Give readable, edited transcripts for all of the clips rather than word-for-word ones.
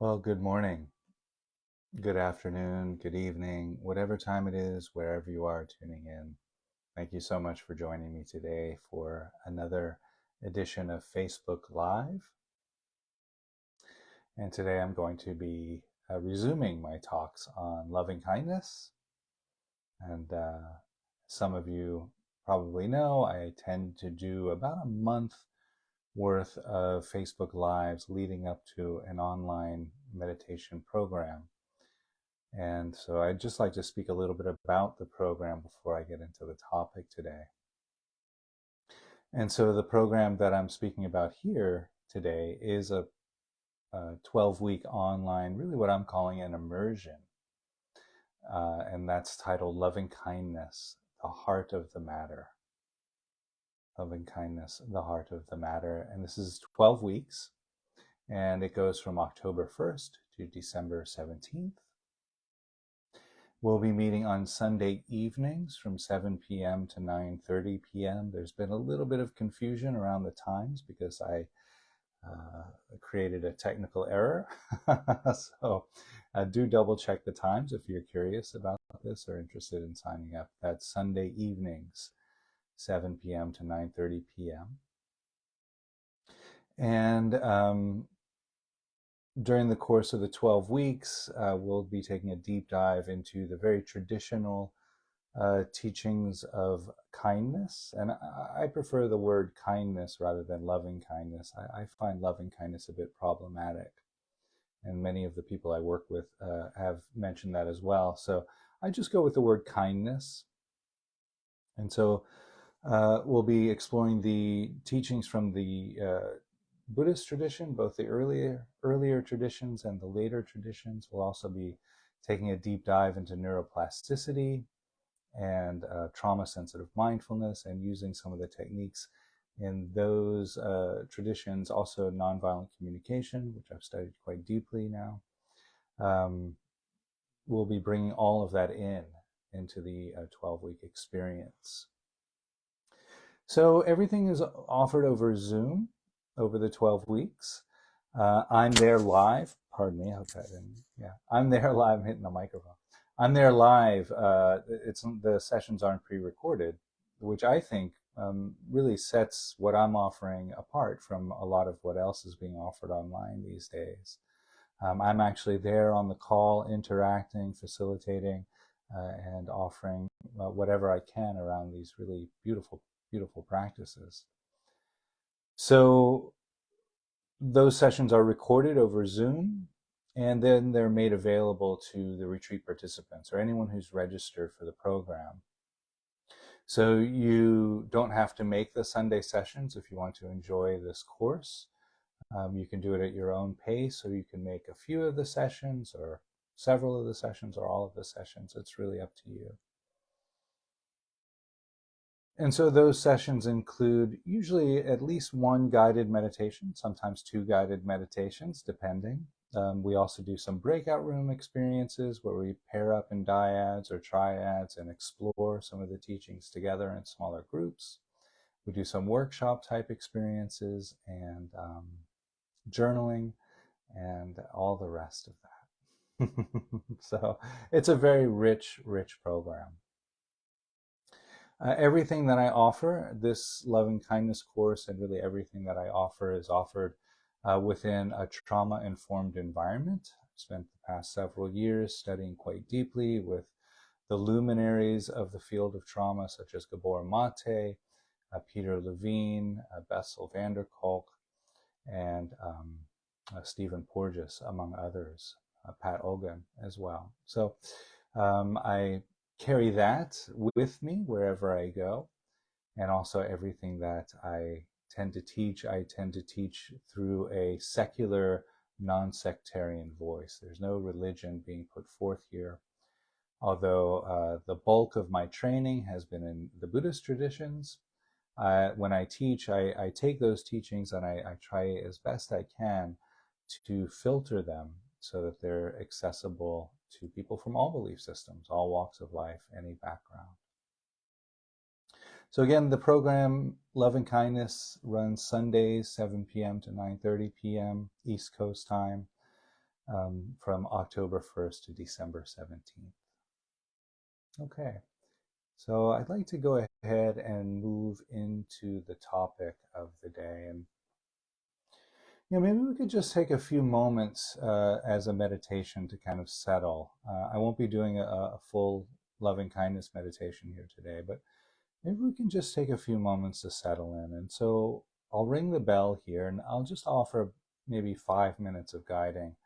Well, good morning, good afternoon, good evening, whatever time it is, wherever you are tuning in. Thank you so much for joining me today for another edition of Facebook Live. And today I'm going to be resuming my talks on loving kindness. And some of you probably know I tend to do about a month worth of Facebook Lives leading up to an online meditation program. And so I'd just like to speak a little bit about the program before I get into the topic today. And so the program that I'm speaking about here today is a 12-week online, really what I'm calling an immersion. And that's titled Loving Kindness, the Heart of the Matter. Loving Kindness, the Heart of the Matter. And this is 12 weeks, and it goes from October 1st to December 17th. We'll be meeting on Sunday evenings from 7 p.m. to 9:30 p.m. There's been a little bit of confusion around the times because I created a technical error. So do double check the times if you're curious about this or interested in signing up. That's Sunday evenings, 7 p.m. to 9:30 p.m. And during the course of the 12 weeks, we'll be taking a deep dive into the very traditional teachings of kindness. And I prefer the word kindness rather than loving kindness. I find loving kindness a bit problematic. And many of the people I work with have mentioned that as well. So I just go with the word kindness. And so we'll be exploring the teachings from the Buddhist tradition, both the earlier traditions and the later traditions. We'll also be taking a deep dive into neuroplasticity and trauma-sensitive mindfulness, and using some of the techniques in those traditions, also nonviolent communication, which I've studied quite deeply now. We'll be bringing all of that into the 12-week experience. So everything is offered over Zoom over the 12 weeks. I'm there live. Pardon me. I hope I didn't. Yeah, I'm there live. I'm hitting the microphone. I'm there live. The sessions aren't pre-recorded, which I think really sets what I'm offering apart from a lot of what else is being offered online these days. I'm actually there on the call, interacting, facilitating, and offering whatever I can around these really beautiful, beautiful practices. So those sessions are recorded over Zoom, and then they're made available to the retreat participants or anyone who's registered for the program. So you don't have to make the Sunday sessions if you want to enjoy this course. You can do it at your own pace, or you can make a few of the sessions or several of the sessions or all of the sessions. It's really up to you. And so those sessions include usually at least one guided meditation, sometimes two guided meditations, depending. We also do some breakout room experiences where we pair up in dyads or triads and explore some of the teachings together in smaller groups. We do some workshop type experiences and journaling and all the rest of that. So it's a very rich, rich program. Everything that I offer, this loving kindness course, and really everything that I offer is offered within a trauma-informed environment. I've spent the past several years studying quite deeply with the luminaries of the field of trauma, such as Gabor Mate, Peter Levine, Bessel van der Kolk, and Stephen Porges, among others, Pat Ogan as well. So I carry that with me wherever I go. And also everything that I tend to teach through a secular, non-sectarian voice. There's no religion being put forth here. Although the bulk of my training has been in the Buddhist traditions, when I teach, I take those teachings and I try as best I can to filter them so that they're accessible to people from all belief systems, all walks of life, any background. So again, the program Loving Kindness runs Sundays, 7 p.m. to 9:30 p.m. East Coast time. from October 1st to December 17th. Okay, so I'd like to go ahead and move into the topic of the day. And maybe we could just take a few moments as a meditation to kind of settle. I won't be doing a full loving kindness meditation here today, but maybe we can just take a few moments to settle in. And so I'll ring the bell here and I'll just offer maybe 5 minutes of guiding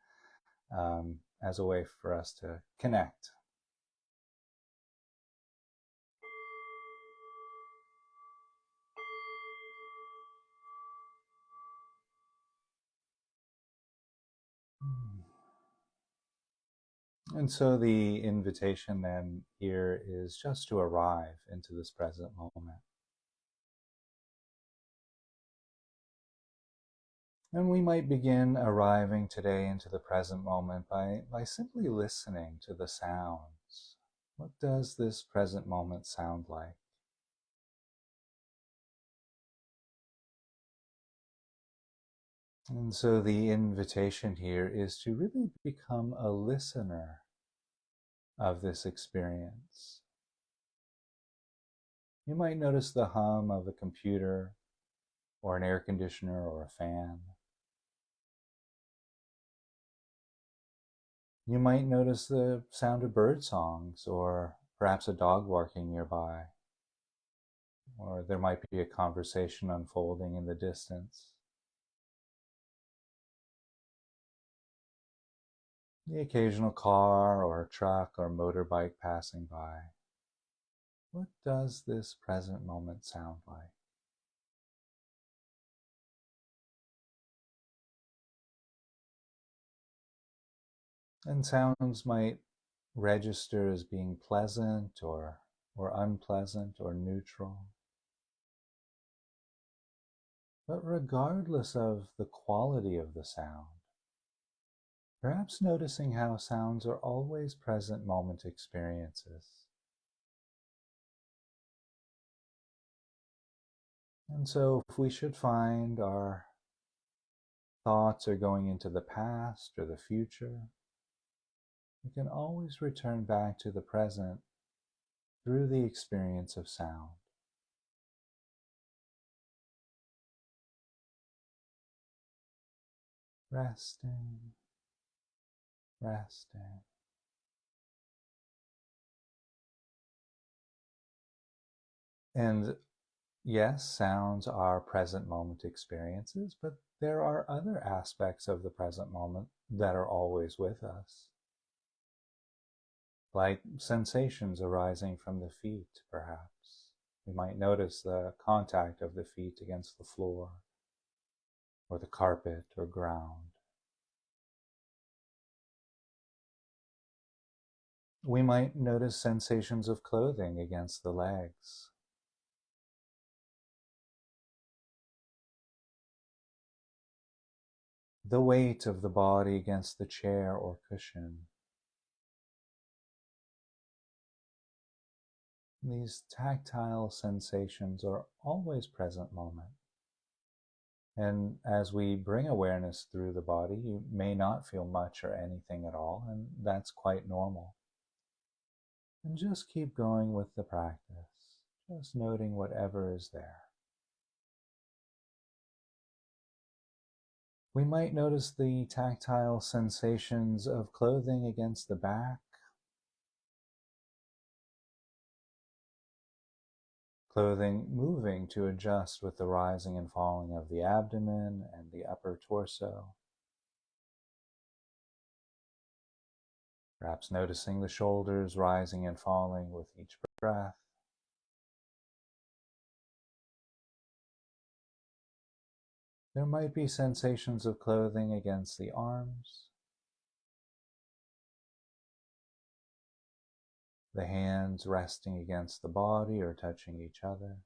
as a way for us to connect. And so the invitation then here is just to arrive into this present moment. And we might begin arriving today into the present moment by simply listening to the sounds. What does this present moment sound like? And so the invitation here is to really become a listener of this experience. You might notice the hum of a computer or an air conditioner or a fan. You might notice the sound of bird songs or perhaps a dog barking nearby. Or there might be a conversation unfolding in the distance. The occasional car or truck or motorbike passing by. What does this present moment sound like? And sounds might register as being pleasant or unpleasant or neutral. But regardless of the quality of the sound, perhaps noticing how sounds are always present moment experiences. And so if we should find our thoughts are going into the past or the future, we can always return back to the present through the experience of sound. Resting, resting. And yes, sounds are present moment experiences, but there are other aspects of the present moment that are always with us, like sensations arising from the feet, perhaps. We might notice the contact of the feet against the floor, or the carpet or ground. We might notice sensations of clothing against the legs. The weight of the body against the chair or cushion. These tactile sensations are always present moment. And as we bring awareness through the body, you may not feel much or anything at all, and that's quite normal. And just keep going with the practice, just noting whatever is there. We might notice the tactile sensations of clothing against the back, clothing moving to adjust with the rising and falling of the abdomen and the upper torso. Perhaps noticing the shoulders rising and falling with each breath. There might be sensations of clothing against the arms, the hands resting against the body or touching each other.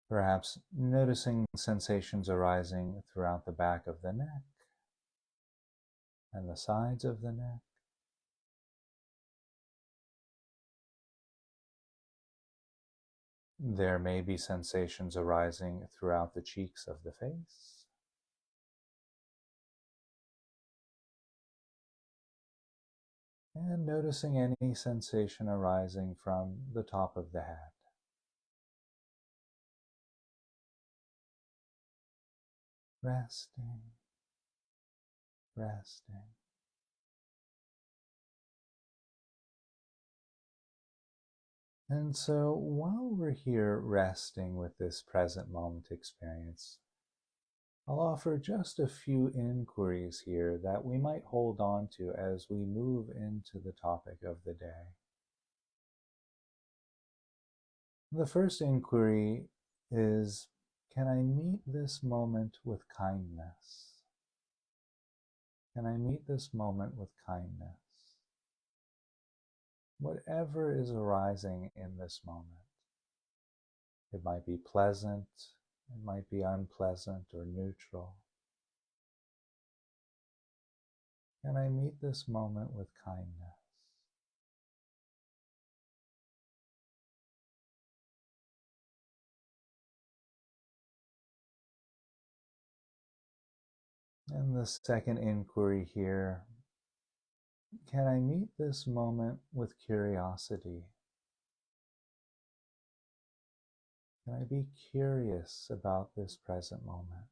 Perhaps noticing sensations arising throughout the back of the neck and the sides of the neck. There may be sensations arising throughout the cheeks of the face. And noticing any sensation arising from the top of the head. Resting, resting. And so while we're here resting with this present moment experience, I'll offer just a few inquiries here that we might hold on to as we move into the topic of the day. The first inquiry is, can I meet this moment with kindness? Can I meet this moment with kindness? Whatever is arising in this moment. It might be pleasant, it might be unpleasant or neutral. Can I meet this moment with kindness? And the second inquiry here, can I meet this moment with curiosity? Can I be curious about this present moment?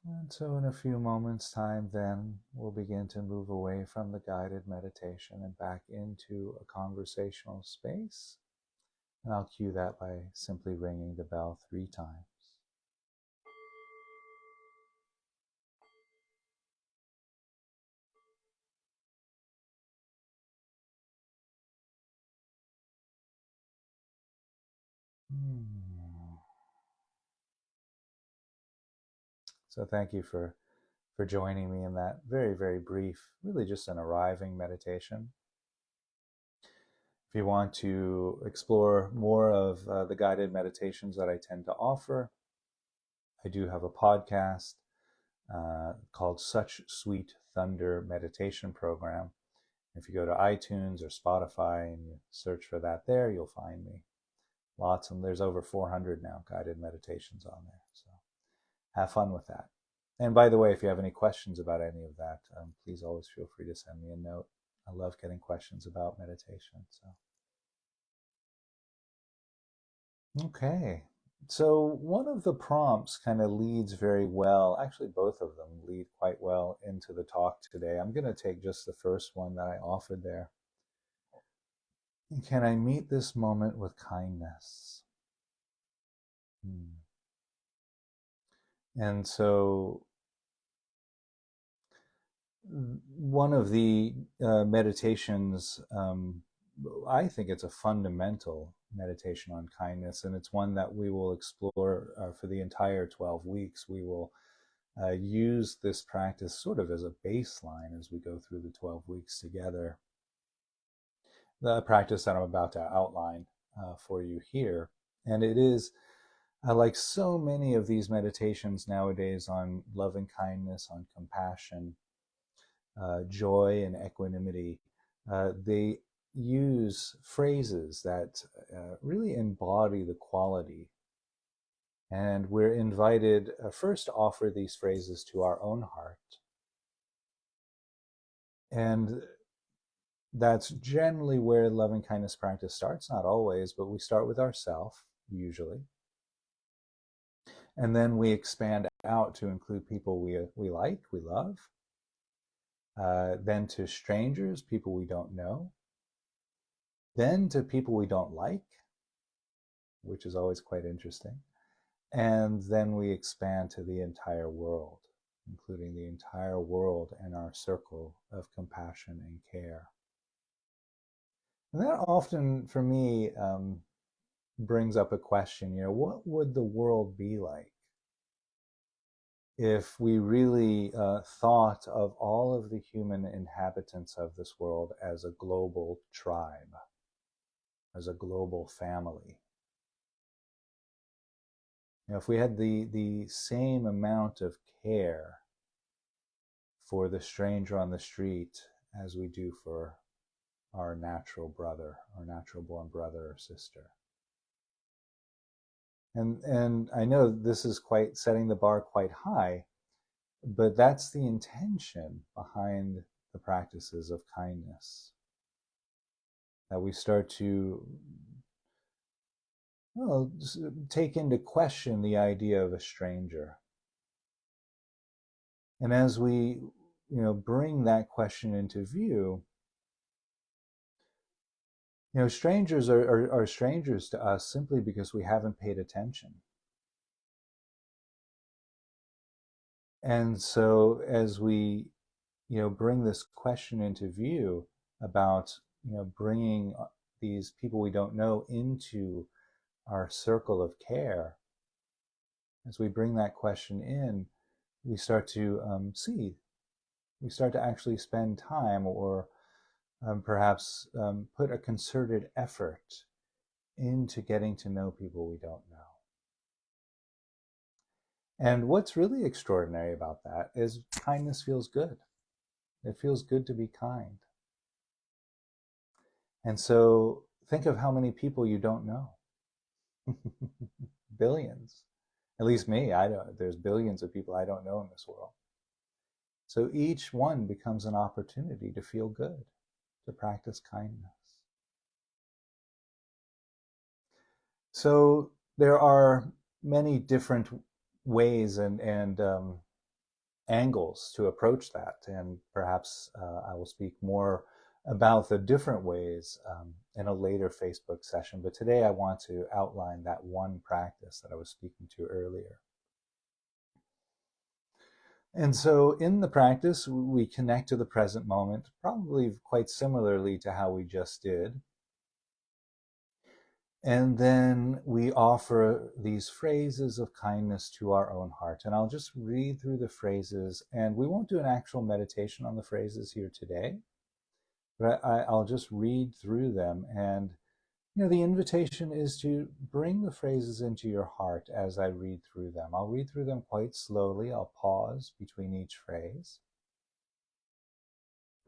And so in a few moments' time, then, we'll begin to move away from the guided meditation and back into a conversational space. And I'll cue that by simply ringing the bell 3 times. So thank you for joining me in that very, very brief, really just an arriving meditation. If you want to explore more of the guided meditations that I tend to offer, I do have a podcast called Such Sweet Thunder Meditation Program. If you go to iTunes or Spotify and you search for that there, you'll find me. Lots, and there's over 400 now guided meditations on there. So have fun with that. And by the way, if you have any questions about any of that, please always feel free to send me a note. I love getting questions about meditation. Okay. So one of the prompts kind of leads very well. Actually, both of them lead quite well into the talk today. I'm going to take just the first one that I offered there. Can I meet this moment with kindness? And so one of the meditations, I think it's a fundamental meditation on kindness, and it's one that we will explore for the entire 12 weeks. We will use this practice sort of as a baseline as we go through the 12 weeks together. The practice that I'm about to outline for you here. And it is, like so many of these meditations nowadays on loving kindness, on compassion, joy, and equanimity, they use phrases that really embody the quality. And we're invited first to offer these phrases to our own heart. And that's generally where loving kindness practice starts, not always, but we start with ourselves, usually. And then we expand out to include people we like, we love, then to strangers, people we don't know, then to people we don't like, which is always quite interesting. And then we expand to the entire world, including the entire world and our circle of compassion and care. And that often, for me, brings up a question, what would the world be like if we really thought of all of the human inhabitants of this world as a global tribe, as a global family? If we had the same amount of care for the stranger on the street as we do for our natural brother, our natural born brother or sister. And I know this is quite setting the bar quite high, but that's the intention behind the practices of kindness. That we start to, well, take into question the idea of a stranger. And as we, bring that question into view, strangers are strangers to us simply because we haven't paid attention. And so as we, bring this question into view about, bringing these people we don't know into our circle of care, as we bring that question in, we start to we start to actually spend time or perhaps put a concerted effort into getting to know people we don't know. And what's really extraordinary about that is kindness feels good. It feels good to be kind. And so think of how many people you don't know. Billions. At least me, I don't. There's billions of people I don't know in this world. So each one becomes an opportunity to feel good, to practice kindness. So there are many different ways and angles to approach that, and perhaps I will speak more about the different ways in a later Facebook session. But today I want to outline that one practice that I was speaking to earlier. And so in the practice, we connect to the present moment, probably quite similarly to how we just did. And then we offer these phrases of kindness to our own heart. And I'll just read through the phrases, and we won't do an actual meditation on the phrases here today, but I'll just read through them. And, the invitation is to bring the phrases into your heart as I read through them. I'll read through them quite slowly. I'll pause between each phrase.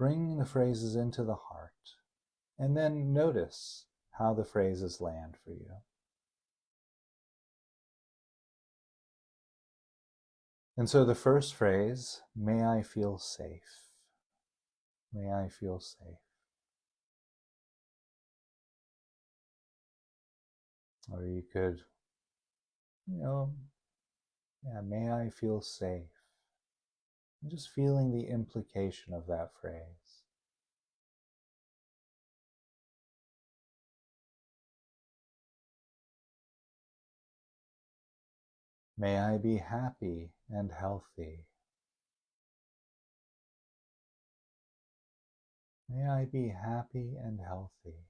Bring the phrases into the heart, and then notice how the phrases land for you. And so the first phrase, may I feel safe. May I feel safe. Or you could, may I feel safe. And just feeling the implication of that phrase. May I be happy and healthy. May I be happy and healthy.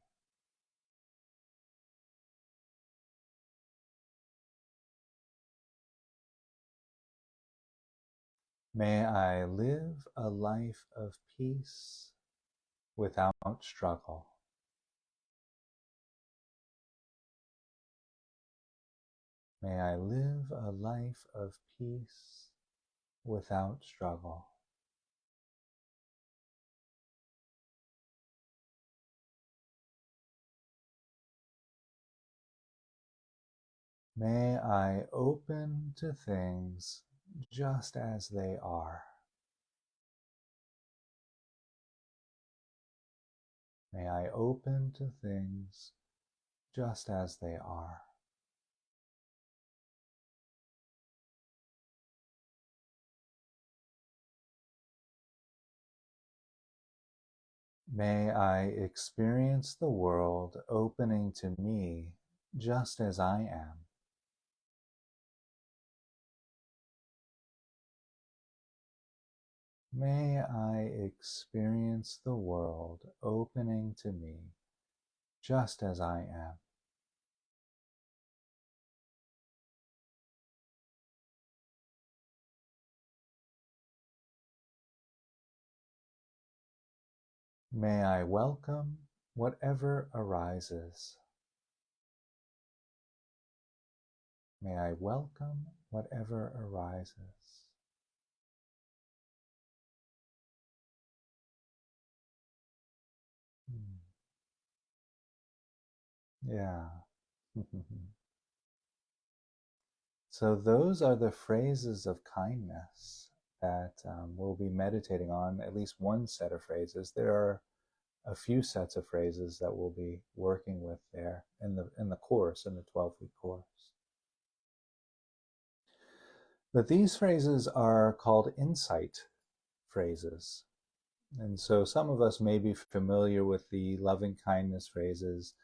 May I live a life of peace without struggle. May I live a life of peace without struggle. May I open to things just as they are. May I open to things just as they are. May I experience the world opening to me just as I am. May I experience the world opening to me just as I am. May I welcome whatever arises. May I welcome whatever arises. Yeah. So those are the phrases of kindness that we'll be meditating on, at least one set of phrases. There are a few sets of phrases that we'll be working with there in the course, in the 12-week course. But these phrases are called insight phrases. And so some of us may be familiar with the loving kindness phrases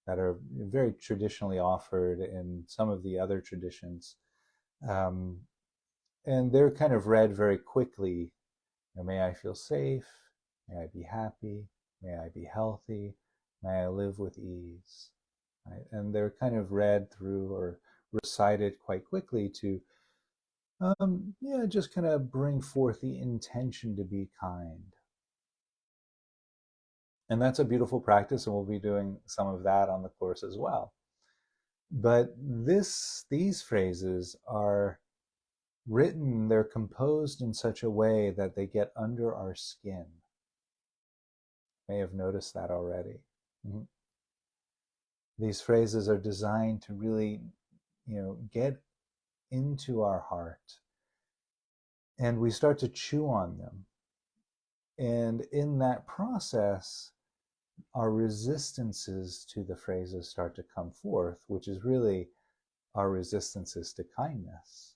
that are very traditionally offered in some of the other traditions. Um, and they're kind of read very quickly. May I feel safe. May I be happy. May I be healthy. May I live with ease. Right? And they're kind of read through or recited quite quickly to, yeah, just kind of bring forth the intention to be kind. And that's a beautiful practice, and we'll be doing some of that on the course as well. But these phrases are written, they're composed in such a way that they get under our skin. You may have noticed that already. Mm-hmm. These phrases are designed to really, get into our heart, and we start to chew on them. And in that process, our resistances to the phrases start to come forth, which is really our resistances to kindness.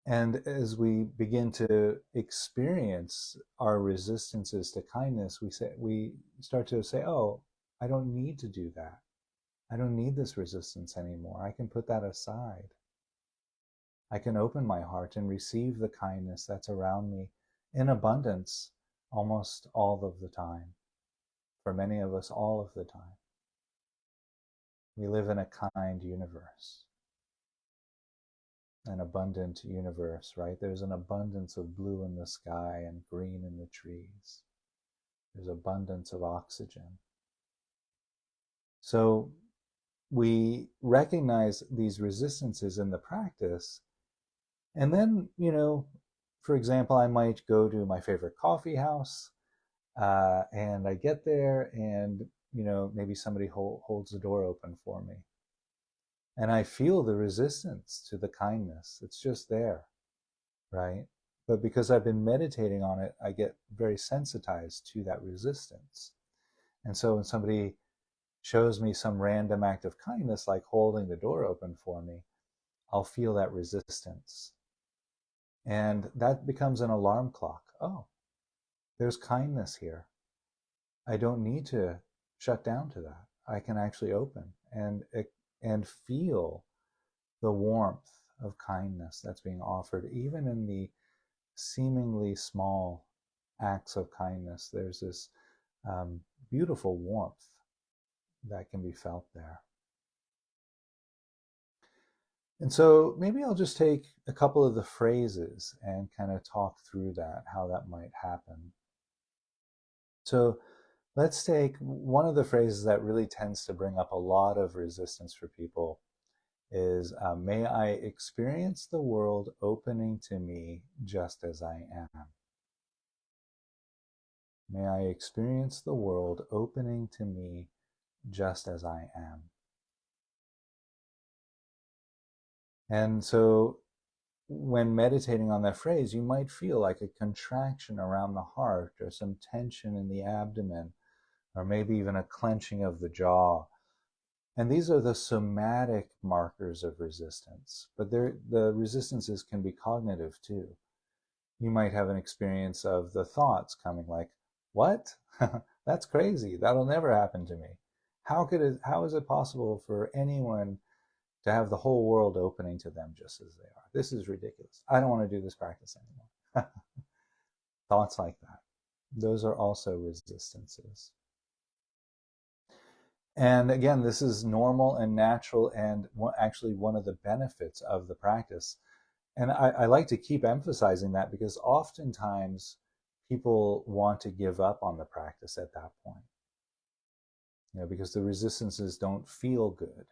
And as we begin to experience our resistances to kindness, we start to say, "Oh, I don't need to do that. I don't need this resistance anymore. I can put that aside. I can open my heart and receive the kindness that's around me in abundance almost all of the time. For many of us, all of the time. We live in a kind universe, an abundant universe, right? There's an abundance of blue in the sky and green in the trees. There's abundance of oxygen. So we recognize these resistances in the practice. And then, for example, I might go to my favorite coffee house, and I get there and, maybe somebody holds the door open for me. And I feel the resistance to the kindness. It's just there, right? But because I've been meditating on it, I get very sensitized to that resistance. And so when somebody shows me some random act of kindness, like holding the door open for me, I'll feel that resistance. And that becomes an alarm clock. Oh, there's kindness here. I don't need to shut down to that. I can actually open and feel the warmth of kindness that's being offered, even in the seemingly small acts of kindness. There's this beautiful warmth that can be felt there. And so maybe I'll just take a couple of the phrases and kind of talk through that, how that might happen. So let's take one of the phrases that really tends to bring up a lot of resistance for people is, may I experience the world opening to me just as I am. May I experience the world opening to me just as I am. And so when meditating on that phrase, you might feel like a contraction around the heart or some tension in the abdomen, or maybe even a clenching of the jaw. And these are the somatic markers of resistance, but the resistances can be cognitive too. You might have an experience of the thoughts coming like, what? That's crazy. That'll never happen to me. How is it possible for anyone to have the whole world opening to them just as they are? This is ridiculous. I don't want to do this practice anymore. Thoughts like that. Those are also resistances. And again, this is normal and natural, and actually one of the benefits of the practice. And I like to keep emphasizing that because oftentimes people want to give up on the practice at that point, because the resistances don't feel good.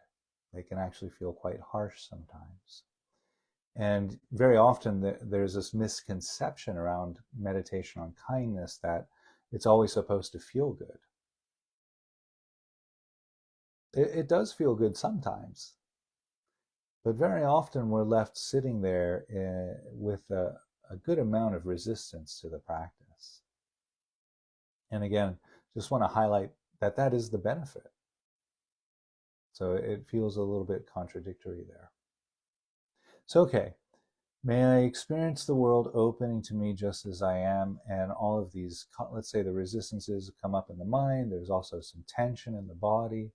They can actually feel quite harsh sometimes. And very often there's this misconception around meditation on kindness that it's always supposed to feel good. It does feel good sometimes, but very often we're left sitting there with a good amount of resistance to the practice. And again, just want to highlight that that is the benefit. So it feels a little bit contradictory there. So, okay, may I experience the world opening to me just as I am, and all of these, let's say the resistances come up in the mind, there's also some tension in the body.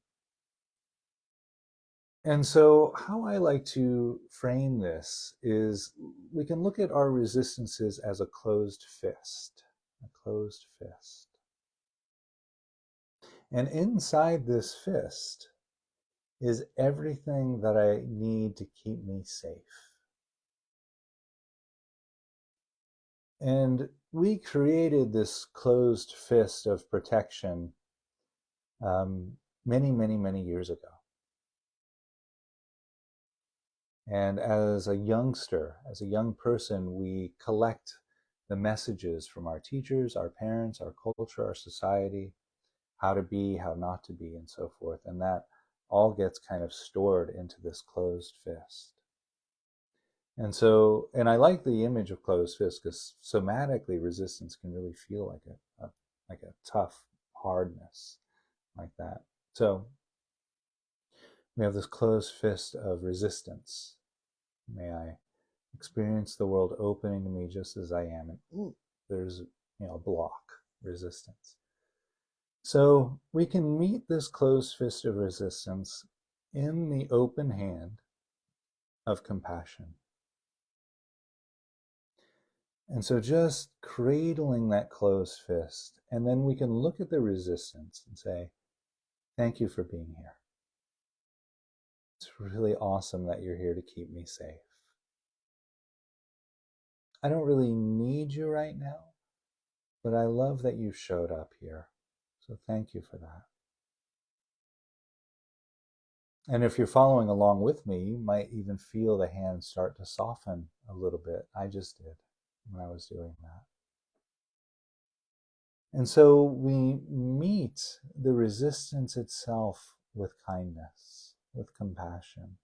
And so how I like to frame this is we can look at our resistances as a closed fist, a closed fist. And inside this fist is everything that I need to keep me safe. And we created this closed fist of protection many, many, many years ago. And as a youngster, as a young person, we collect the messages from our teachers, our parents, our culture, our society, how to be, how not to be, and so forth. And that all gets kind of stored into this closed fist. And so, and I like the image of closed fist because somatically resistance can really feel like a tough hardness like that. So we have this closed fist of resistance. May I experience the world opening to me just as I am. And ooh, there's a block, resistance. So we can meet this closed fist of resistance in the open hand of compassion. And so just cradling that closed fist, and then we can look at the resistance and say, thank you for being here. It's really awesome that you're here to keep me safe. I don't really need you right now, but I love that you showed up here. So thank you for that. And if you're following along with me, you might even feel the hands start to soften a little bit. I just did when I was doing that. And so we meet the resistance itself with kindness, with compassion.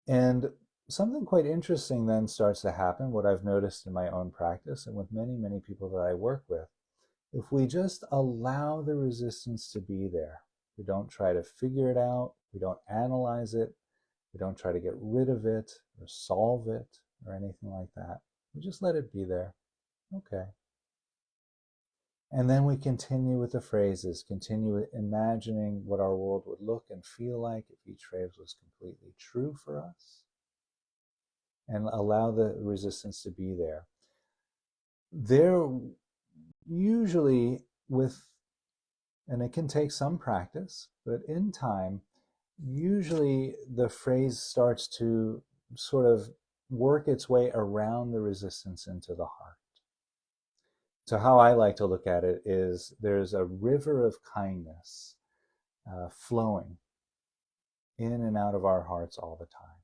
And something quite interesting then starts to happen, what I've noticed in my own practice and with many, many people that I work with. If we just allow the resistance to be there, we don't try to figure it out, we don't analyze it, we don't try to get rid of it or solve it or anything like that. We just let it be there. Okay. And then we continue with the phrases, continue imagining what our world would look and feel like if each phrase was completely true for us, and allow the resistance to be there. There usually and it can take some practice, but in time, usually the phrase starts to sort of work its way around the resistance into the heart. So how I like to look at it is there's a river of kindness flowing in and out of our hearts all the time.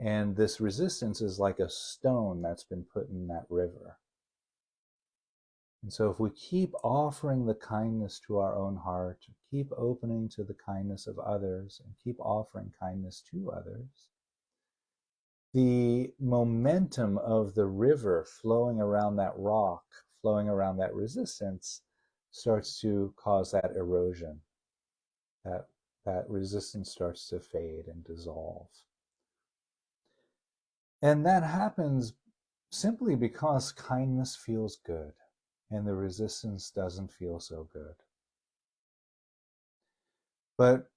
And this resistance is like a stone that's been put in that river. And so if we keep offering the kindness to our own heart, keep opening to the kindness of others, and keep offering kindness to others, the momentum of the river flowing around that rock, flowing around that resistance, starts to cause that erosion. That resistance starts to fade and dissolve. And that happens simply because kindness feels good and the resistance doesn't feel so good. But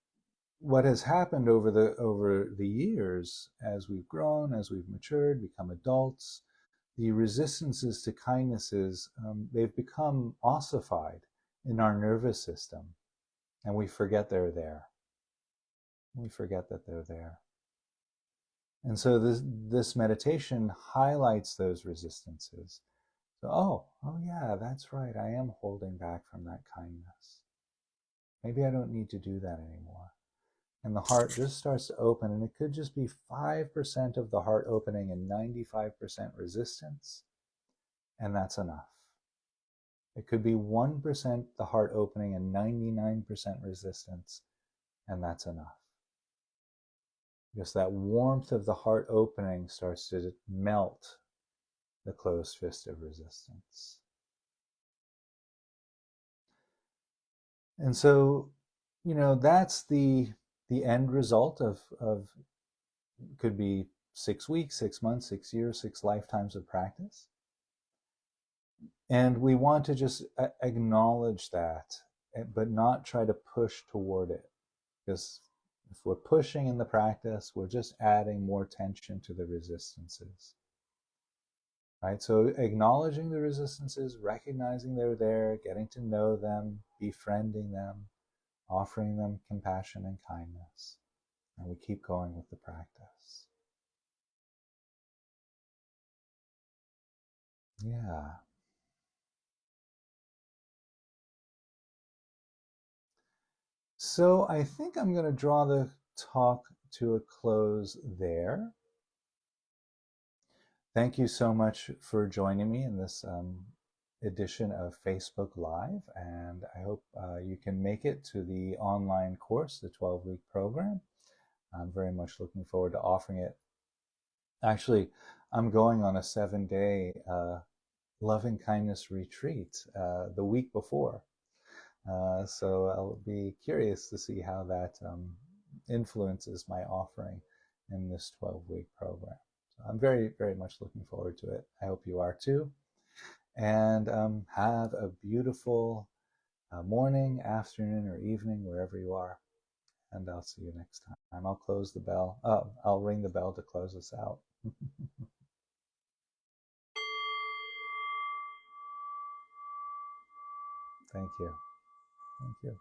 what has happened over the years, as we've grown, as we've matured, become adults, the resistances to kindnesses, they've become ossified in our nervous system, and we forget they're there. We forget that they're there. And so this meditation highlights those resistances. So, oh yeah, that's right. I am holding back from that kindness. Maybe I don't need to do that anymore. And the heart just starts to open, and it could just be 5% of the heart opening and 95% resistance, and that's enough. It could be 1% the heart opening and 99% resistance, and that's enough. Because that warmth of the heart opening starts to melt the closed fist of resistance. And so, that's the end result of could be 6 weeks, 6 months, 6 years, 6 lifetimes of practice. And we want to just acknowledge that, but not try to push toward it. Because if we're pushing in the practice, we're just adding more tension to the resistances. Right? So acknowledging the resistances, recognizing they're there, getting to know them, befriending them, offering them compassion and kindness. And we keep going with the practice. Yeah. So I think I'm going to draw the talk to a close there. Thank you so much for joining me in this edition of Facebook Live, and I hope you can make it to the online course, the 12-week program. I'm very much looking forward to offering it. Actually, I'm going on a 7-day loving kindness retreat the week before. So I'll be curious to see how that influences my offering in this 12-week program. So I'm very, very much looking forward to it. I hope you are too. And have a beautiful morning, afternoon, or evening, wherever you are. And I'll see you next time. I'll close the bell. I'll ring the bell to close us out. Thank you. Thank you.